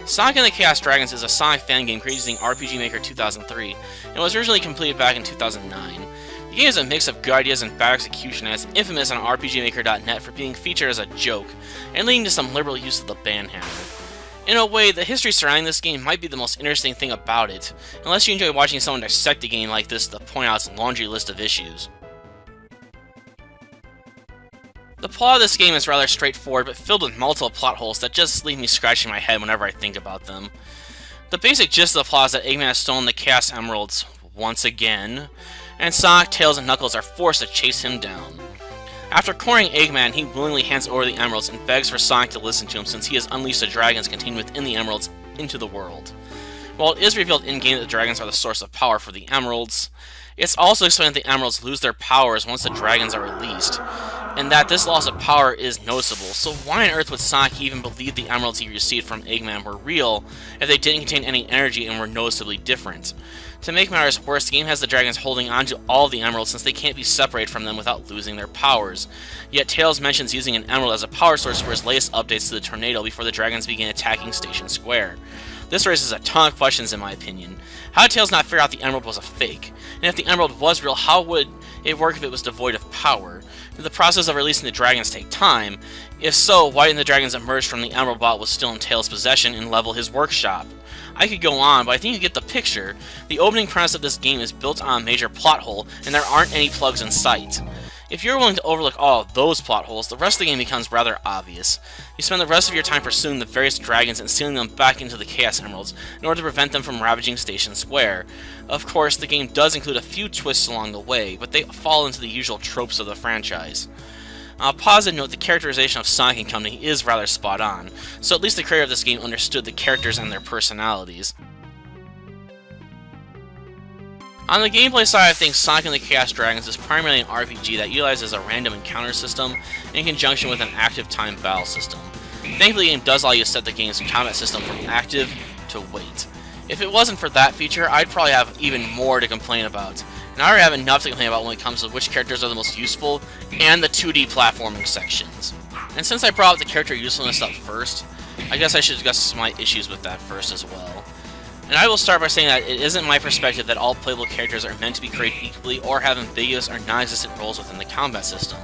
Sonic and the Chaos Dragons is a Sonic fan game created using RPG Maker 2003, and was originally completed back in 2009. The game is a mix of good ideas and bad execution, and is infamous on RPGmaker.net for being featured as a joke, and leading to some liberal use of the banhammer. In a way, the history surrounding this game might be the most interesting thing about it, unless you enjoy watching someone dissect a game like this to point out its laundry list of issues. The plot of this game is rather straightforward, but filled with multiple plot holes that just leave me scratching my head whenever I think about them. The basic gist of the plot is that Eggman has stolen the Chaos Emeralds, once again, and Sonic, Tails, and Knuckles are forced to chase him down. After cornering Eggman, he willingly hands over the emeralds and begs for Sonic to listen to him since he has unleashed the dragons contained within the emeralds into the world. While it is revealed in-game that the dragons are the source of power for the emeralds, it's also explained that the emeralds lose their powers once the dragons are released, and that this loss of power is noticeable, so why on earth would Sonic even believe the emeralds he received from Eggman were real if they didn't contain any energy and were noticeably different? To make matters worse, the game has the dragons holding on to all of the emeralds since they can't be separated from them without losing their powers. Yet Tails mentions using an emerald as a power source for his latest updates to the tornado before the dragons begin attacking Station Square. This raises a ton of questions in my opinion. How did Tails not figure out the emerald was a fake? And if the emerald was real, how would it work if it was devoid of power? Did the process of releasing the dragons take time? If so, why didn't the dragons emerge from the emerald while it was still in Tails' possession and level his workshop? I could go on, but I think you get the picture. The opening premise of this game is built on a major plot hole, and there aren't any plugs in sight. If you're willing to overlook all of those plot holes, the rest of the game becomes rather obvious. You spend the rest of your time pursuing the various dragons and stealing them back into the Chaos Emeralds in order to prevent them from ravaging Station Square. Of course, the game does include a few twists along the way, but they fall into the usual tropes of the franchise. On a positive note, the characterization of Sonic and Company is rather spot on, so at least the creator of this game understood the characters and their personalities. On the gameplay side of things, Sonic and the Chaos Dragons is primarily an RPG that utilizes a random encounter system in conjunction with an active time battle system. Thankfully, the game does allow you to set the game's combat system from active to wait. If it wasn't for that feature, I'd probably have even more to complain about. And I already have enough to complain about when it comes to which characters are the most useful, and the 2D platforming sections. And since I brought up the character usefulness up first, I guess I should discuss my issues with that first as well. And I will start by saying that it isn't my perspective that all playable characters are meant to be created equally or have ambiguous or non-existent roles within the combat system.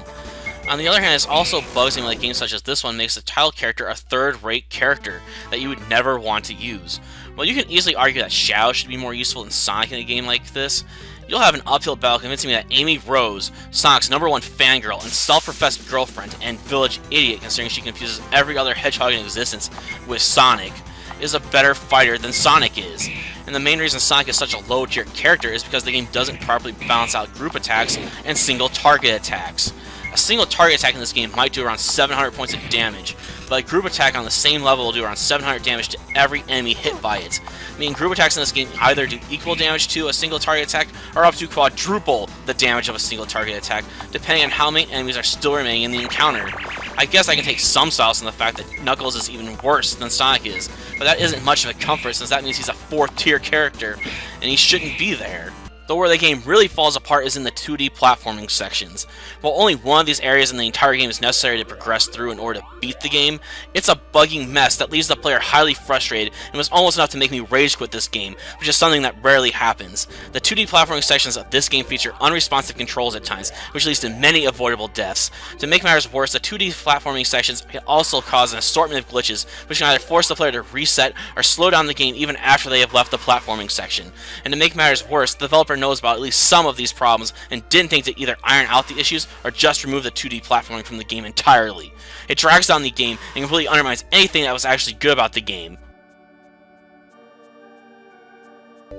On the other hand, it also bugs me when a game such as this one makes the title character a third-rate character that you would never want to use. While you can easily argue that Shadow should be more useful than Sonic in a game like this, you'll have an uphill battle convincing me that Amy Rose, Sonic's #1 fangirl and self-professed girlfriend and village idiot considering she confuses every other hedgehog in existence with Sonic, is a better fighter than Sonic is. And the main reason Sonic is such a low-tier character is because the game doesn't properly balance out group attacks and single target attacks. A single target attack in this game might do around 700 points of damage, but a group attack on the same level will do around 700 damage to every enemy hit by it. Meaning group attacks in this game either do equal damage to a single target attack, or up to quadruple the damage of a single target attack, depending on how many enemies are still remaining in the encounter. I guess I can take some solace in the fact that Knuckles is even worse than Sonic is, but that isn't much of a comfort since that means he's a 4th tier character, and he shouldn't be there. Though where the game really falls apart is in the 2D platforming sections. While only one of these areas in the entire game is necessary to progress through in order to beat the game, it's a bugging mess that leaves the player highly frustrated and was almost enough to make me rage quit this game, which is something that rarely happens. The 2D platforming sections of this game feature unresponsive controls at times, which leads to many avoidable deaths. To make matters worse, the 2D platforming sections can also cause an assortment of glitches, which can either force the player to reset or slow down the game even after they have left the platforming section. And to make matters worse, the developer knows about at least some of these problems and didn't think to either iron out the issues or just remove the 2D platforming from the game entirely. It drags down the game and completely undermines anything that was actually good about the game.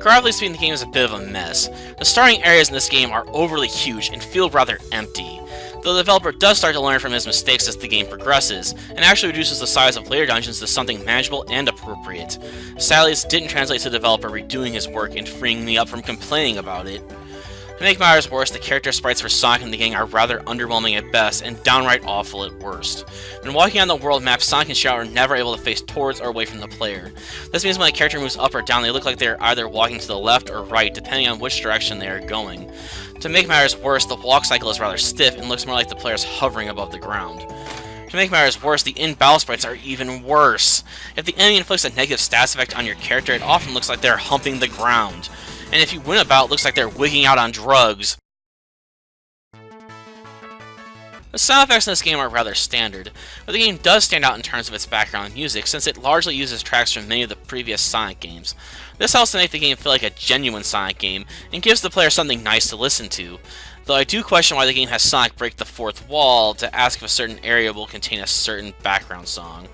Graphically speaking, the game is a bit of a mess. The starting areas in this game are overly huge and feel rather empty. Though the developer does start to learn from his mistakes as the game progresses, and actually reduces the size of later dungeons to something manageable and appropriate. Sadly, this didn't translate to the developer redoing his work and freeing me up from complaining about it. To make matters worse, the character sprites for Sonic and the gang are rather underwhelming at best and downright awful at worst. When walking on the world map, Sonic and Shadow are never able to face towards or away from the player. This means when a character moves up or down, they look like they are either walking to the left or right, depending on which direction they are going. To make matters worse, the walk cycle is rather stiff and looks more like the player is hovering above the ground. To make matters worse, the in-battle sprites are even worse. If the enemy inflicts a negative stats effect on your character, it often looks like they're humping the ground. And if you win a bout, it looks like they're wigging out on drugs. The sound effects in this game are rather standard, but the game does stand out in terms of its background music, since it largely uses tracks from many of the previous Sonic games. This helps to make the game feel like a genuine Sonic game, and gives the player something nice to listen to, though I do question why the game has Sonic break the fourth wall to ask if a certain area will contain a certain background song.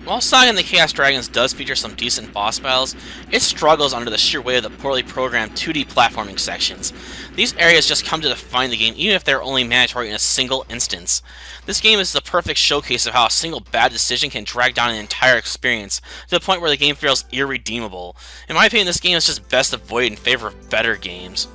While Sonic and the Chaos Dragons does feature some decent boss battles, it struggles under the sheer weight of the poorly programmed 2D platforming sections. These areas just come to define the game even if they're only mandatory in a single instance. This game is the perfect showcase of how a single bad decision can drag down an entire experience, to the point where the game feels irredeemable. In my opinion, this game is just best avoided in favor of better games.